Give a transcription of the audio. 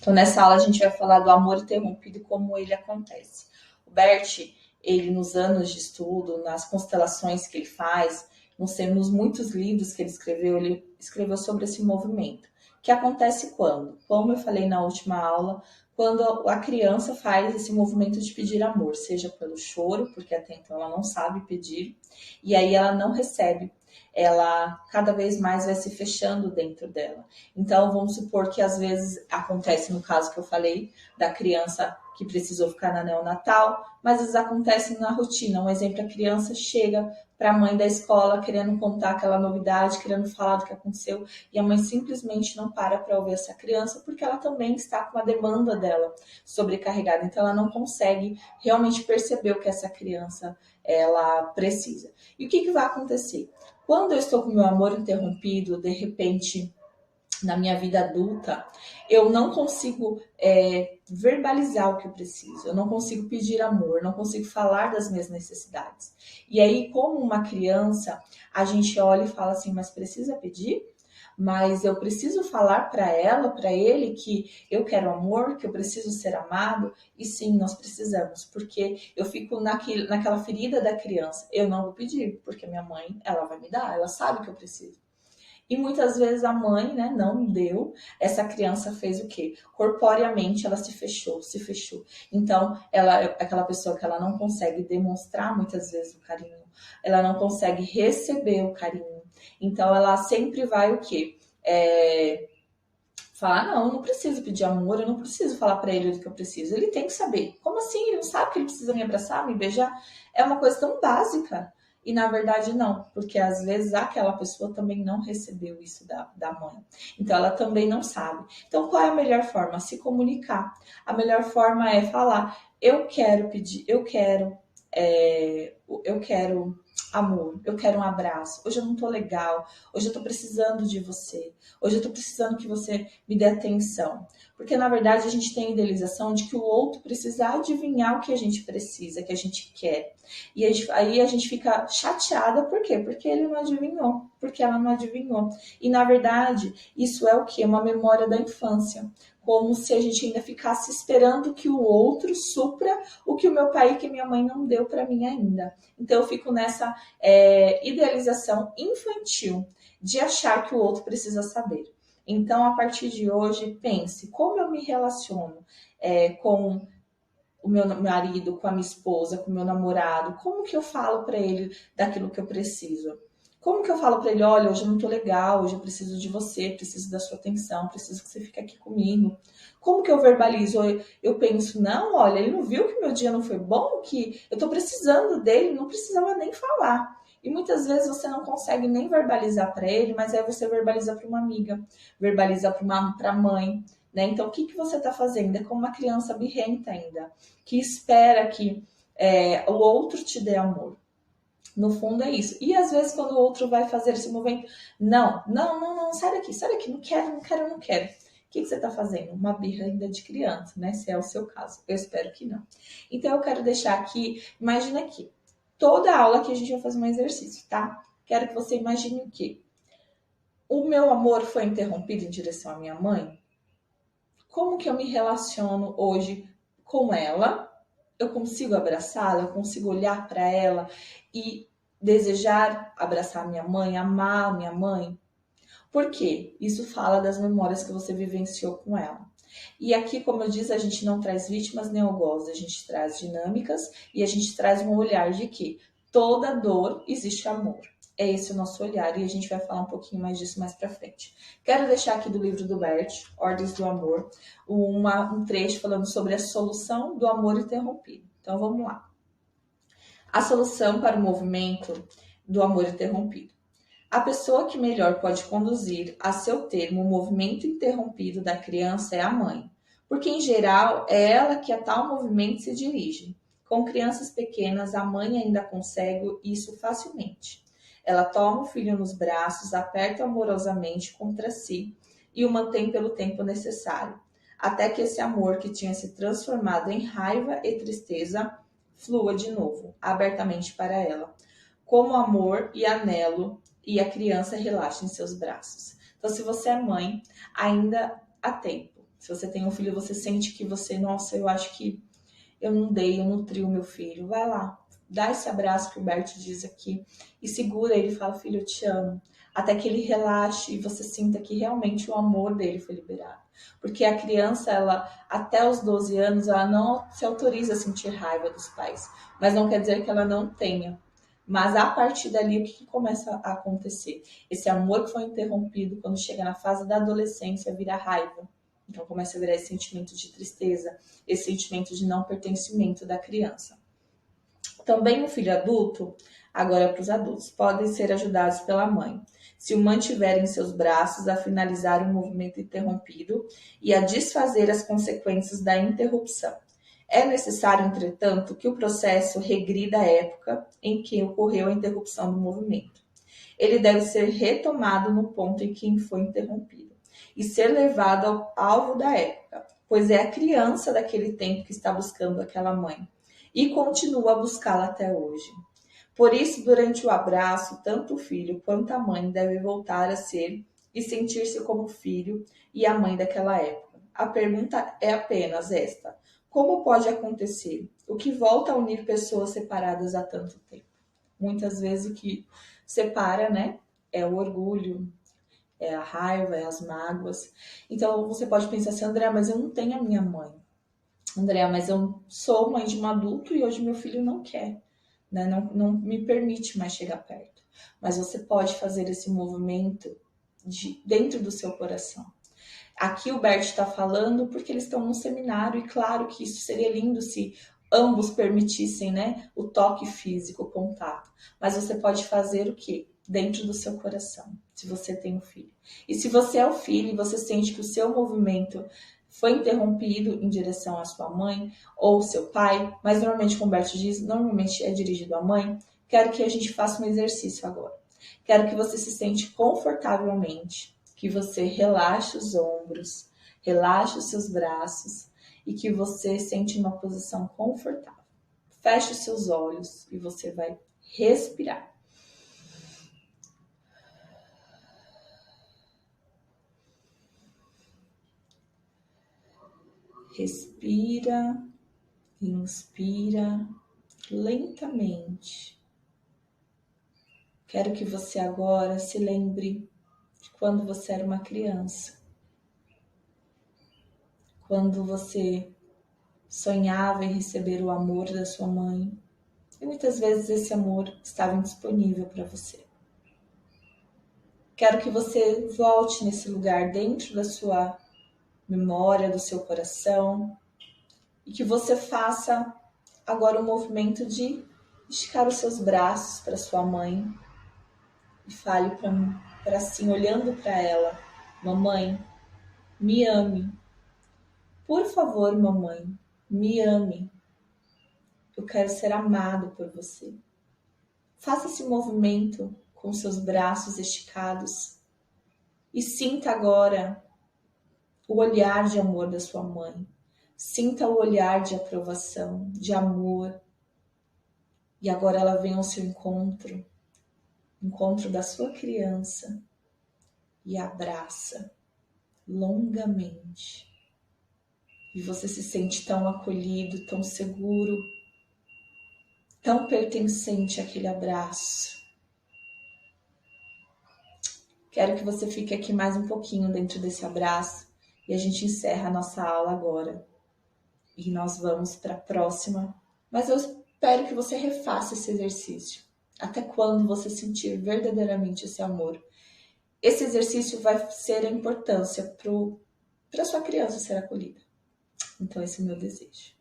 Então, nessa aula, a gente vai falar do amor interrompido e como ele acontece. O Bert, ele nos anos de estudo, nas constelações que ele faz, nos muitos livros que ele escreveu sobre esse movimento. Que acontece quando? Como eu falei na última aula, quando a criança faz esse movimento de pedir amor, seja pelo choro, porque até então ela não sabe pedir, e aí ela não recebe. Ela cada vez mais vai se fechando dentro dela. Então, vamos supor que às vezes acontece no caso que eu falei, da criança que precisou ficar na neonatal, mas às vezes acontece na rotina. Um exemplo, a criança chega para a mãe da escola querendo contar aquela novidade, querendo falar do que aconteceu, e a mãe simplesmente não para ouvir essa criança, porque ela também está com a demanda dela sobrecarregada, então ela não consegue realmente perceber o que essa criança ela precisa. E o que vai acontecer? Quando eu estou com meu amor interrompido, de repente, na minha vida adulta, eu não consigo verbalizar o que eu preciso, eu não consigo pedir amor, não consigo falar das minhas necessidades. E aí, como uma criança, a gente olha e fala assim, mas precisa pedir? Mas eu preciso falar para ela, para ele, que eu quero amor, que eu preciso ser amado. E sim, nós precisamos, porque eu fico naquela ferida da criança. Eu não vou pedir, porque minha mãe, ela vai me dar, ela sabe que eu preciso. E muitas vezes a mãe, né, não deu, essa criança fez o quê? Corporeamente ela se fechou, se fechou. Então, ela é aquela pessoa que ela não consegue demonstrar muitas vezes o carinho, ela não consegue receber o carinho. Então, ela sempre vai o quê? Falar, não, eu não preciso pedir amor, eu não preciso falar para ele do que eu preciso. Ele tem que saber. Como assim? Ele não sabe que ele precisa me abraçar, me beijar? É uma coisa tão básica. E na verdade não, porque às vezes aquela pessoa também não recebeu isso da mãe. Então ela também não sabe. Então qual é a melhor forma? Se comunicar. A melhor forma é falar, eu quero pedir, eu quero amor, eu quero um abraço. Hoje eu não tô legal, hoje eu tô precisando de você. Hoje eu tô precisando que você me dê atenção. Porque na verdade a gente tem a idealização de que o outro precisa adivinhar o que a gente precisa, que a gente quer. E aí a gente fica chateada, por quê? Porque ele não adivinhou, porque ela não adivinhou. E na verdade, isso é o quê? Uma memória da infância. Como se a gente ainda ficasse esperando que o outro supra o que o meu pai e que minha mãe não deu para mim ainda. Então eu fico nessa idealização infantil de achar que o outro precisa saber. Então, a partir de hoje, pense como eu me relaciono com o meu marido, com a minha esposa, com o meu namorado, como que eu falo para ele daquilo que eu preciso? Como que eu falo para ele, olha, hoje eu não tô legal, hoje eu preciso de você, preciso da sua atenção, preciso que você fique aqui comigo. Como que eu verbalizo? Eu penso, não, olha, ele não viu que meu dia não foi bom, que eu tô precisando dele, não precisava nem falar. E muitas vezes você não consegue nem verbalizar para ele, mas aí você verbaliza para uma amiga, verbaliza para a mãe, né? Então, o que você está fazendo? É como uma criança birrenta ainda, que espera que o outro te dê amor. No fundo é isso. E às vezes quando o outro vai fazer esse movimento, não, sai daqui, não quero, não quero. O que você está fazendo? Uma birra ainda de criança, né? Se é o seu caso. Eu espero que não. Então eu quero deixar aqui, imagina aqui, toda aula que a gente vai fazer um exercício, tá? Quero que você imagine o quê? O meu amor foi interrompido em direção à minha mãe? Como que eu me relaciono hoje com ela? Eu consigo abraçá-la, eu consigo olhar para ela e desejar abraçar minha mãe, amar minha mãe? Por quê? Isso fala das memórias que você vivenciou com ela. E aqui, como eu disse, a gente não traz vítimas nem algozes, a gente traz dinâmicas e a gente traz um olhar de que toda dor existe amor. É esse o nosso olhar e a gente vai falar um pouquinho mais disso mais pra frente. Quero deixar aqui do livro do Bert, Ordens do Amor, um trecho falando sobre a solução do amor interrompido. Então vamos lá. A solução para o movimento do amor interrompido. A pessoa que melhor pode conduzir a seu termo o movimento interrompido da criança é a mãe, porque em geral é ela que a tal movimento se dirige. Com crianças pequenas, a mãe ainda consegue isso facilmente. Ela toma o filho nos braços, aperta amorosamente contra si e o mantém pelo tempo necessário, até que esse amor que tinha se transformado em raiva e tristeza flua de novo, abertamente para ela, como amor e anelo, e a criança relaxa em seus braços. Então, se você é mãe, ainda há tempo. Se você tem um filho, você sente que você, nossa, eu acho que eu não dei, eu nutri o meu filho. Vai lá, dá esse abraço que o Bert diz aqui e segura ele e fala, filho, eu te amo. Até que ele relaxe e você sinta que realmente o amor dele foi liberado. Porque a criança, ela até os 12 anos, ela não se autoriza a sentir raiva dos pais. Mas não quer dizer que ela não tenha. Mas a partir dali, o que começa a acontecer? Esse amor que foi interrompido, quando chega na fase da adolescência, vira raiva. Então começa a virar esse sentimento de tristeza, esse sentimento de não pertencimento da criança. Também o filho adulto, agora para os adultos, podem ser ajudados pela mãe, se o mantiver em seus braços a finalizar o movimento interrompido e a desfazer as consequências da interrupção. É necessário, entretanto, que o processo regrida à época em que ocorreu a interrupção do movimento. Ele deve ser retomado no ponto em que foi interrompido e ser levado ao alvo da época, pois é a criança daquele tempo que está buscando aquela mãe e continua a buscá-la até hoje. Por isso, durante o abraço, tanto o filho quanto a mãe devem voltar a ser e sentir-se como o filho e a mãe daquela época. A pergunta é apenas esta: como pode acontecer o que volta a unir pessoas separadas há tanto tempo? Muitas vezes o que separa, né, é o orgulho, é a raiva, é as mágoas. Então você pode pensar assim, André, mas eu não tenho a minha mãe. André, mas eu sou mãe de um adulto e hoje meu filho não quer, né? Não me permite mais chegar perto. Mas você pode fazer esse movimento dentro do seu coração. Aqui o Bert está falando porque eles estão num seminário e claro que isso seria lindo se ambos permitissem, né, o toque físico, o contato. Mas você pode fazer o quê? Dentro do seu coração, se você tem um filho. E se você é o filho e você sente que o seu movimento foi interrompido em direção à sua mãe ou seu pai, mas normalmente, como o Bert diz, normalmente é dirigido à mãe, quero que a gente faça um exercício agora. Quero que você se sente confortavelmente, que você relaxe os ombros, relaxe os seus braços e que você sente uma posição confortável. Feche os seus olhos e você vai respirar. Respira, inspira lentamente. Quero que você agora se lembre de quando você era uma criança. Quando você sonhava em receber o amor da sua mãe. E muitas vezes esse amor estava indisponível para você. Quero que você volte nesse lugar dentro da sua memória, do seu coração. E que você faça agora o movimento de esticar os seus braços para sua mãe. E fale para assim, olhando para ela: mamãe, me ame. Por favor, mamãe, me ame. Eu quero ser amado por você. Faça esse movimento com seus braços esticados e sinta agora o olhar de amor da sua mãe. Sinta o olhar de aprovação, de amor. E agora ela vem ao seu encontro da sua criança e abraça longamente. E você se sente tão acolhido, tão seguro, tão pertencente àquele abraço. Quero que você fique aqui mais um pouquinho dentro desse abraço e a gente encerra a nossa aula agora. E nós vamos para a próxima. Mas eu espero que você refaça esse exercício. Até quando você sentir verdadeiramente esse amor. Esse exercício vai ser a importância para sua criança ser acolhida. Então esse é o meu desejo.